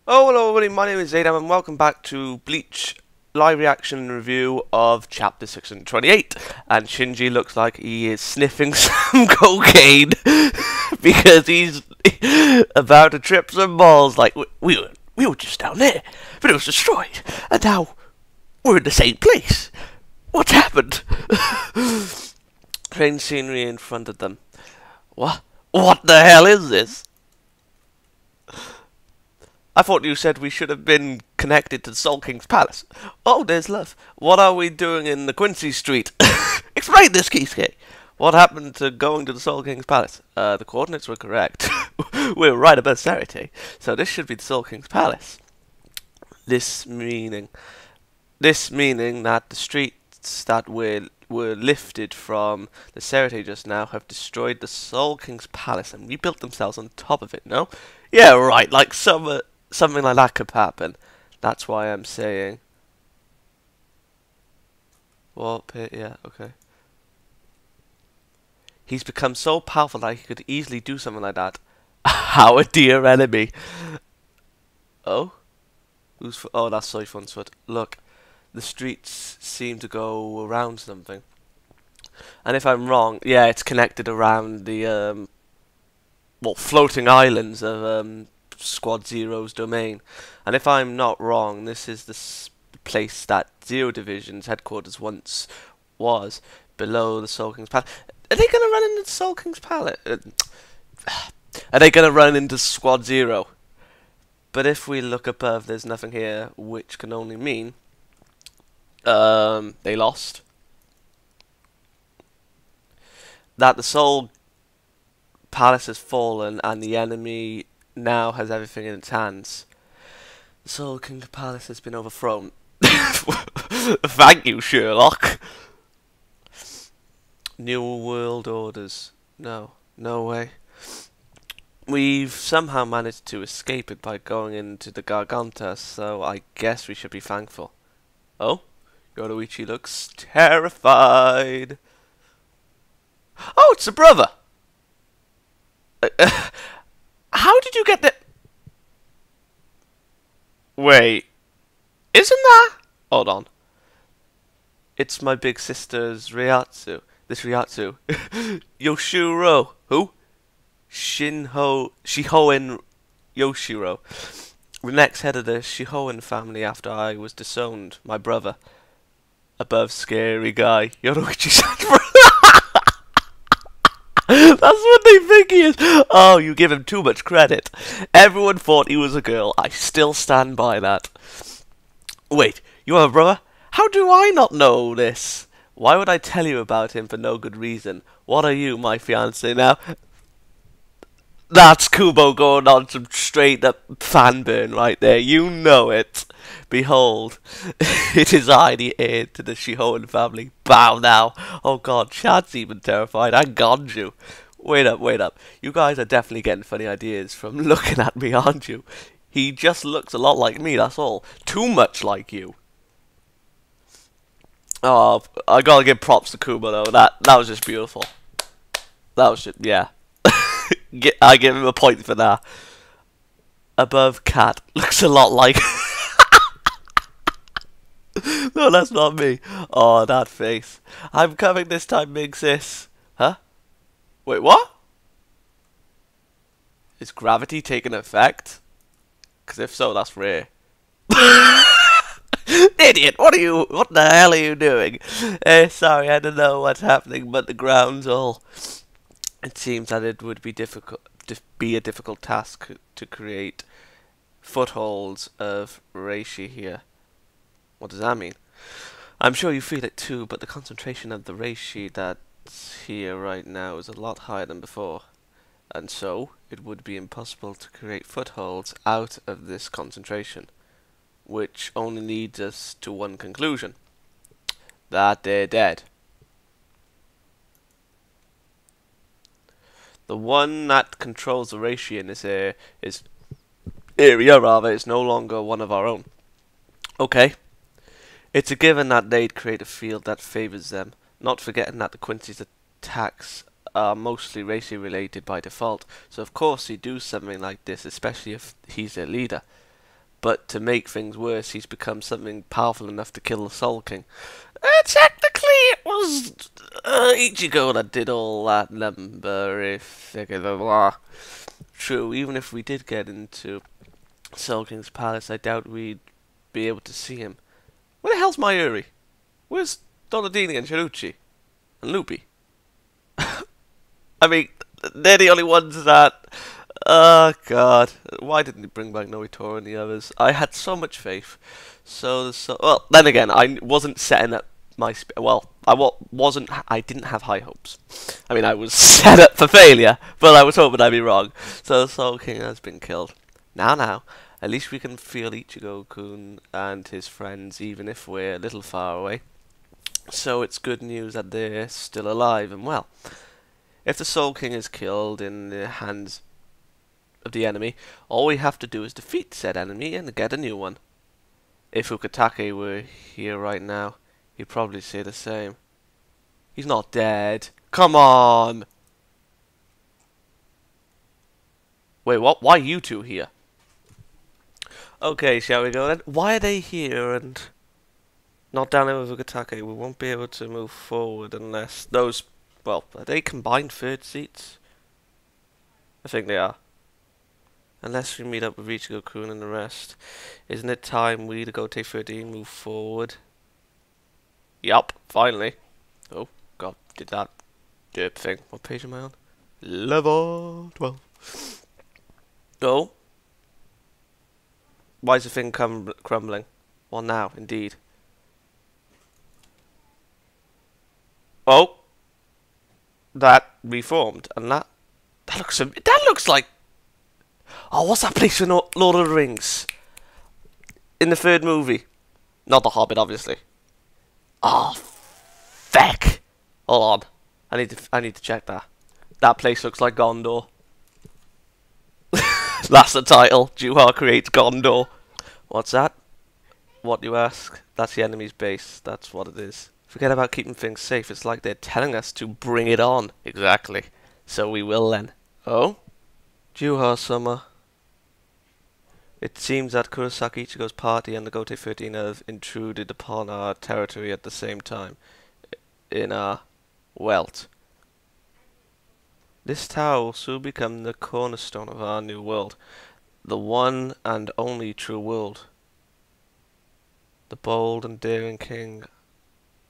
Oh, hello everybody, my name is Xaydam and welcome back to Bleach live reaction review of Chapter 628. And Shinji looks like he is sniffing some cocaine because he's about to trip some balls. Like, we were just down there, but it was destroyed, and now we're in the same place. What's happened? Strange scenery in front of them. What the hell is this? I thought you said we should have been connected to the Soul King's palace. Oh, there's love. What are we doing in the Quincy Street? Explain this, Kisuke. What happened to going to the Soul King's palace? The coordinates were correct. We're right above Sarate, so this should be the Soul King's palace. This meaning that the streets that were lifted from the Sarate just now have destroyed the Soul King's palace and rebuilt themselves on top of it, no? Yeah, right, like something like that could happen. That's why I'm saying. Well, yeah, okay. He's become so powerful that he could easily do something like that. Our dear enemy. Oh? Oh, that's Soifun's foot. Look, the streets seem to go around something. And if I'm wrong, yeah, it's connected around the, floating islands of, Squad Zero's domain. And if I'm not wrong, this is the place that Zero Division's headquarters once was, below the Soul King's Palace. Are they going to run into Soul King's Palace? Are they going to run into Squad Zero? But if we look above, there's nothing here, which can only mean they lost. That the Soul Palace has fallen and the enemy now has everything in its hands. The Soul King Palace has been overthrown. Thank you, Sherlock. New World Orders. No way. We've somehow managed to escape it by going into the Garganta, so I guess we should be thankful. Oh? Yoruichi looks terrified. Oh, it's a brother! How did you get the... Wait. Isn't that... Hold on. It's my big sister's Ryatsu. This Ryatsu. Yoshiro. Who? Shihoen Yoshiro. The next head of the Shihoen family after I was disowned. My brother. Above scary guy. Yoruichi-san's brother. That's what they think he is. Oh, you give him too much credit. Everyone thought he was a girl. I still stand by that. Wait, you have a brother? How do I not know this? Why would I tell you about him for no good reason? What are you, my fiancé now? That's Kubo going on some straight up fanburn right there. You know it. Behold, it is I, the heir to the Shihoan family. Bow now. Oh god, Chad's even terrified. And Gonju. Wait up. You guys are definitely getting funny ideas from looking at me, aren't you? He just looks a lot like me, that's all. Too much like you. Oh, I gotta give props to Kubo though. That was just beautiful. That was just, yeah. I give him a point for that. Above cat looks a lot like... No, that's not me. Oh, that face. I'm coming this time, big sis. Huh? Wait, what? Is gravity taking effect? Because if so, that's rare. Idiot, what the hell are you doing? Sorry, I don't know what's happening, but the ground's all... It seems that it would be a difficult task to create footholds of reishi here. What does that mean? I'm sure you feel it too, but the concentration of the reishi that's here right now is a lot higher than before. And so, it would be impossible to create footholds out of this concentration. Which only leads us to one conclusion. That they're dead. The one that controls the reishi in this area is no longer one of our own. Okay. It's a given that they'd create a field that favors them, not forgetting that the Quincy's attacks are mostly reishi related by default, so of course he'd do something like this, especially if he's their leader. But to make things worse, he's become something powerful enough to kill the Soul King. Technically, it was Ichigo that did all that number, if true, even if we did get into Soul King's palace, I doubt we'd be able to see him. Where the hell's Mayuri? Where's Donadini and Yoruichi? And Lupi? I mean, they're the only ones that... Oh, God. Why didn't he bring back Noitora and the others? I had so much faith. Well, then again, I wasn't setting up my... I didn't have high hopes. I mean, I was set up for failure, but I was hoping I'd be wrong. So the Soul King has been killed. Now, at least we can feel Ichigo-kun and his friends, even if we're a little far away. So it's good news that they're still alive and well. If the Soul King is killed in the hands of the enemy, all we have to do is defeat said enemy and get a new one. If Ukitake were here right now, he'd probably say the same. He's not dead. Come on! Wait, what? Why are you two here? Okay, shall we go then? Why are they here and not down there with Ukitake? We won't be able to move forward unless those... Well, are they combined third seats? I think they are. Unless we meet up with Ichigo-kun and the rest. Isn't it time we, the Gotei 13, move forward? Yup, finally. Oh, God, did that derp thing. What page am I on? Level 12. Oh. Why is the thing crumbling? Well, now, indeed. Oh. That reformed, and that looks like... Oh, what's that place in Lord of the Rings? In the third movie. Not The Hobbit, obviously. Oh, feck. Hold on. I need to check that. That place looks like Gondor. That's the title. Juha creates Gondor. What's that? What you ask? That's the enemy's base. That's what it is. Forget about keeping things safe. It's like they're telling us to bring it on. Exactly. So we will then. Oh? Juha-sama. It seems that Kurosaki Ichigo's party and the Gotei 13 have intruded upon our territory at the same time. In our wealth. This tower will soon become the cornerstone of our new world. The one and only true world. The bold and daring king,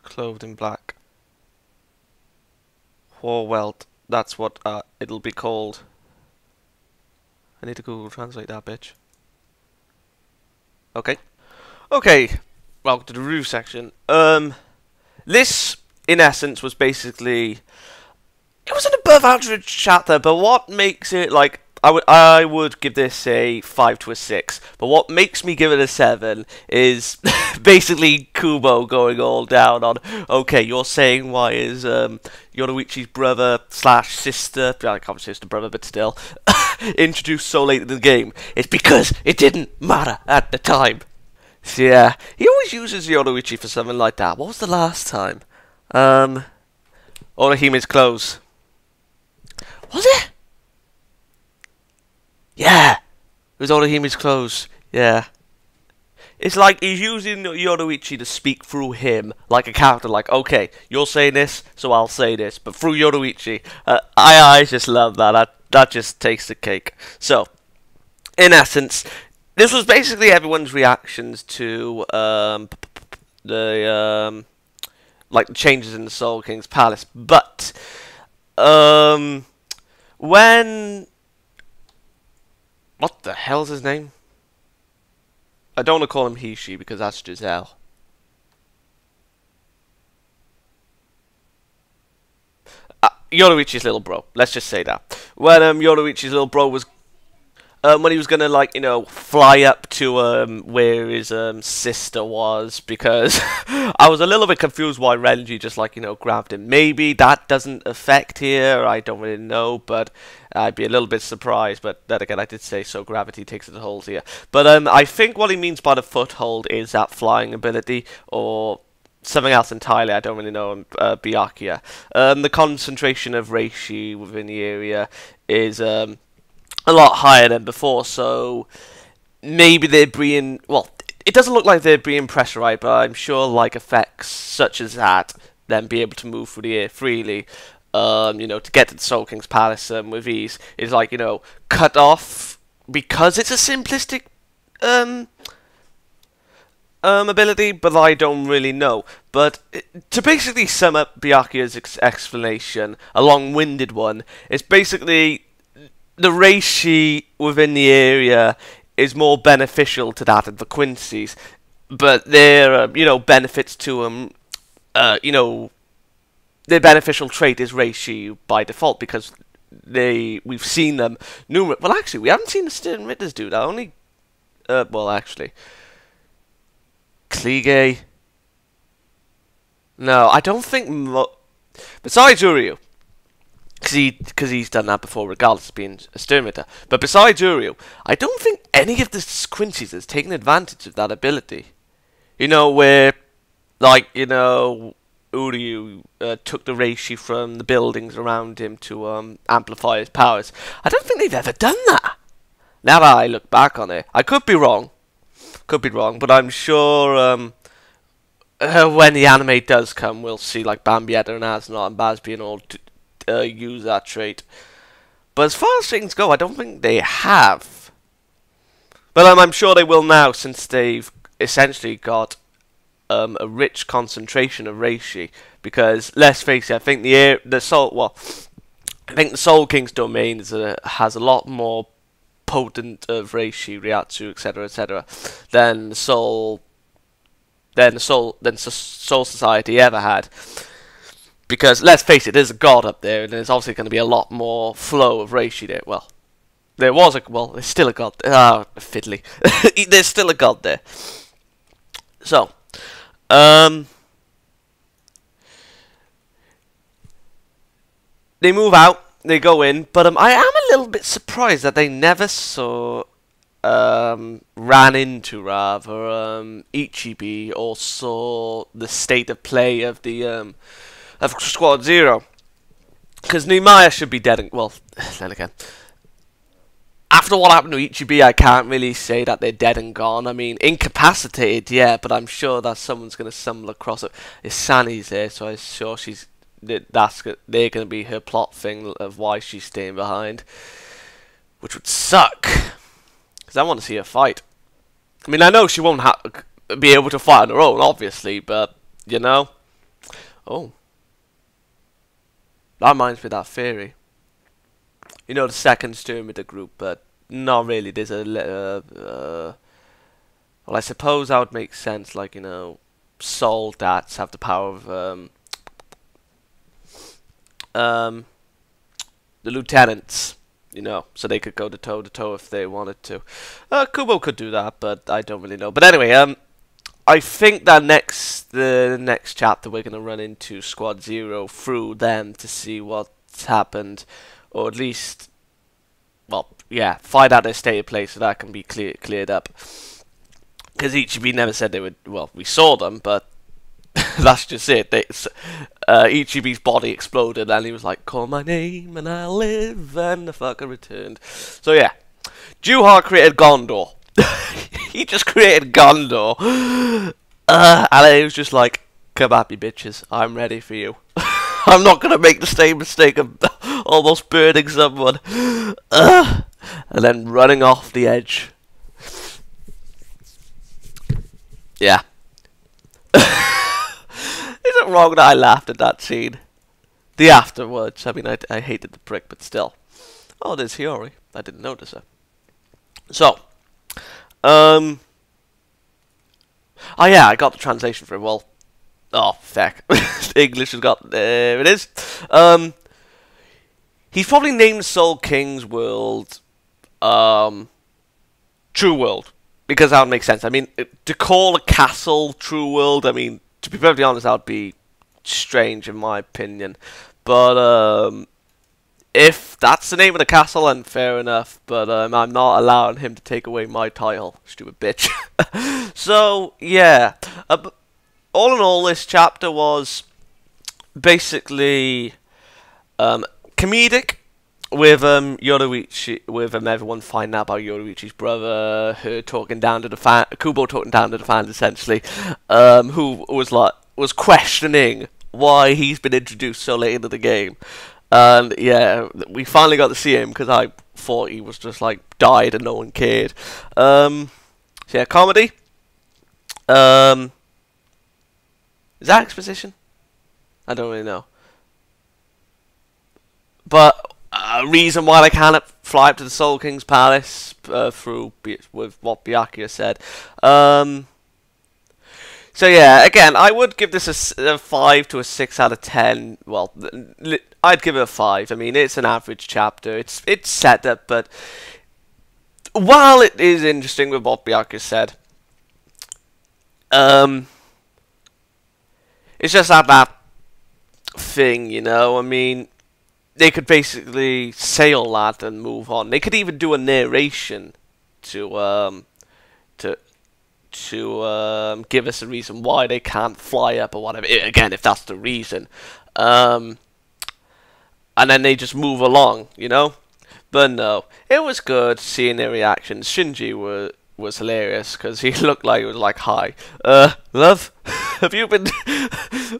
clothed in black. Horwelt, that's what it'll be called. I need to Google translate that, bitch. Okay. Okay. Welcome to the review section. This, in essence, was basically... It was an above average chapter, but what makes it, like... I would give this a 5 to a 6, but what makes me give it a 7 is basically Kubo going all down on, okay, you're saying why is Yoruichi's brother slash sister, I can't say sister brother, but still, introduced so late in the game. It's because it didn't matter at the time. So yeah, he always uses Yoruichi for something like that. What was the last time? Orahime's clothes. Was it? Yeah! It was Orahime's clothes. Yeah. It's like he's using Yoruichi to speak through him, like a character, like, okay, you're saying this, so I'll say this, but through Yoruichi. I just love that. That just takes the cake. So, in essence, this was basically everyone's reactions to the changes in the Soul King's palace. But when... What the hell's his name? I don't want to call him he, she, because that's Giselle. Yoruichi's little bro. Let's just say that. When Yoruichi's little bro was... when he was gonna, like, you know, fly up to where his sister was, because I was a little bit confused why Renji just, like, you know, grabbed him. Maybe that doesn't affect here, I don't really know, but I'd be a little bit surprised. But then again, I did say so, gravity takes its hold here. But I think what he means by the foothold is that flying ability, or something else entirely, I don't really know, Byakuya. The concentration of reishi within the area is... a lot higher than before, so maybe they're being, well, it doesn't look like they're being pressurized, but I'm sure like effects such as that, them be able to move through the air freely, you know, to get to the Soul King's palace with ease, is like, you know, cut off because it's a simplistic ability, but I don't really know. But to basically sum up Byakuya's explanation, a long-winded one, it's basically the reishi within the area is more beneficial to that of the Quincy's, but their you know, benefits to them, you know, their beneficial trait is reishi by default because we've seen them numerous. Well, actually, we haven't seen the Stern Ritters do that. Only, well, actually, Kliege. No, I don't think. Besides Uryu, because he's done that before, regardless of being a Stern Ritter. But besides Uryu, I don't think any of the Quincy's has taken advantage of that ability. You know, where, like, you know, Uryu took the reishi from the buildings around him to amplify his powers. I don't think they've ever done that. Now that I look back on it, I could be wrong. But I'm sure when the anime does come, we'll see like Bambietta and Asnot and Baz being all use that trait. But as far as things go, I don't think they have. But I'm sure they will now, since they've essentially got a rich concentration of reishi. Because let's face it, I think the Soul King's domain has a lot more potent of reishi, Ryatsu, etc., than the Soul Society ever had. Because let's face it, there's a god up there, and there's obviously going to be a lot more flow of reishi there. Well, there's still a god. Fiddly. There's still a god there. So, they move out, they go in, but I am a little bit surprised that they never ran into Ichibi or saw the state of play of the of Squad Zero, because Numaya should be dead. Well, then again, after what happened to Ichibi, I can't really say that they're dead and gone. I mean, incapacitated, yeah, but I'm sure that someone's going to stumble across it. Isani's there, so I'm sure they're going to be her plot thing of why she's staying behind, which would suck, because I want to see her fight. I mean, I know she won't be able to fight on her own, obviously, but, you know. Oh. That reminds me of that theory. You know, the second Stern Ritter group, but not really. There's well, I suppose that would make sense, like, you know, soldats have the power of, the lieutenants, you know, so they could go toe to toe if they wanted to. Kubo could do that, but I don't really know. But anyway, I think that the next chapter we're going to run into Squad Zero through them to see what's happened, or at least, well, yeah, find out their state of play so that can be cleared up. Because Ichibi never said they would. Well, we saw them, but that's just it. Ichibi's body exploded, and he was like, "Call my name, and I'll live," and the fucker returned. So yeah, Juha created Gondor. He just created Gondor, and he was just like, "Come at me, bitches. I'm ready for you." I'm not gonna make the same mistake of almost burning someone, and then running off the edge. Yeah. Is it wrong that I laughed at that scene? The afterwards. I mean, I hated the prick, but still. Oh, there's Hiyori. I didn't notice her. So, oh yeah, I got the translation for it. Well, oh feck, English has got, there it is. He's probably named Soul King's world, True World, because that would make sense. I mean, to call a castle True World, I mean, to be perfectly honest, that would be strange in my opinion. But if that's the name of the castle, then fair enough. But I'm not allowing him to take away my title, stupid bitch. So yeah, all in all, this chapter was basically comedic, with Yoruichi, with everyone finding out about Yoruichi's brother, her talking down to the fan, Kubo talking down to the fans essentially, who was questioning why he's been introduced so late into the game, and yeah, we finally got to see him because I thought he was just like died and no one cared. So yeah, comedy. Is that exposition? I don't really know. But a reason why they can't fly up to the Soul King's palace with what Byakuya said. So yeah, again, I would give this a 5 to a 6 out of 10. Well, I'd give it a 5. I mean, it's an average chapter. It's set up, but while it is interesting with what Byakuya said, it's just that thing, you know. I mean, they could basically say all that and move on. They could even do a narration to give us a reason why they can't fly up or whatever. Again, if that's the reason, and then they just move along, you know. But no, it was good seeing their reactions. Shinji was hilarious because he looked like he was like, "Hi, love, have you been?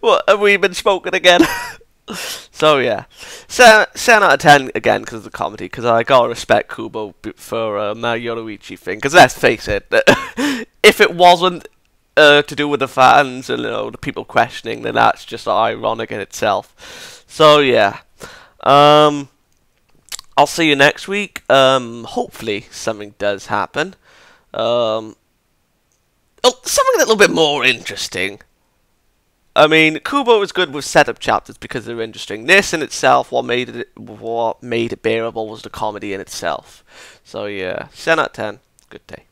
What, have we been smoking again?" So yeah, 7 out of 10 again because of the comedy. Because I gotta respect Kubo for my Yoruichi thing. Because let's face it, if it wasn't to do with the fans and the people questioning, then that's just ironic in itself. So yeah, I'll see you next week. Hopefully something does happen. Something a little bit more interesting. I mean, Kubo is good with setup chapters because they're interesting. This in itself, what made it bearable was the comedy in itself. So yeah, 10 out of 10. Good day.